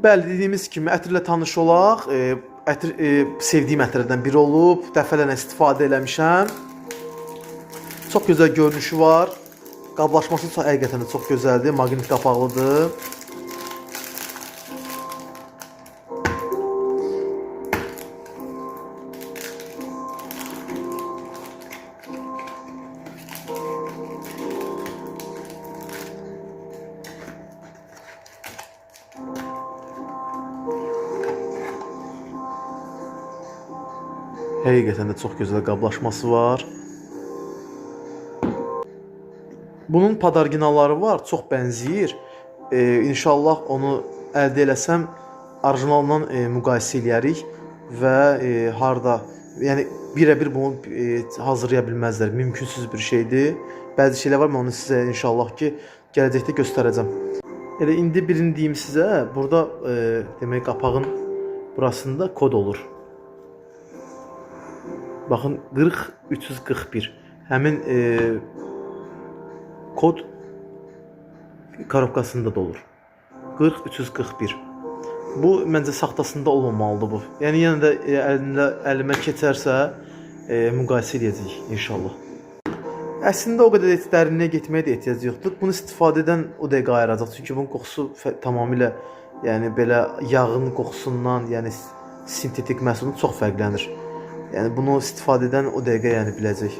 Bəli, dediyimiz kimi ətirlə tanış olaq. Ətir sevdiyim ətirlərdən biri olub. Dəfələrlə istifadə eləmişəm. Çox gözəl görünüşü var. Qablaşması həqiqətən də çox gözəldir. Maqnit qapaqlıdır. Həqiqətən də çox gözəl qablaşması var. Bunun padarginalları var, çox bənzəyir. İnşallah onu əldə eləsəm, orijinalından müqayisə eləyərik və harda, yəni birə-bir bunu hazırlaya bilməzlər. Mümkünsüz bir şeydir. Bəzi şeylər var, mən onu sizə inşallah ki, gələcəkdə göstərəcəm. Elə indi birini deyim sizə, burada demək qapağın burasında kod olur. Baxın 40341. Həmin kod korobkasında da olur. 40341. Bu məncə saxtasında olmamalıdır bu. Yəni yenə də əlimə keçərsə müqayisə edəcəyik inşallah. Əslində o qədər dərinliyə getməyə də ehtiyac yoxdur. Bunu istifadə edən o dəqiqə ayıracaq. Çünki bunun qoxusu tamamilə yəni belə yağın qoxusundan, yəni sintetik məhsulun çox fərqlənir. Yəni bunu istifadə edən o dəqiqə yəni biləcək.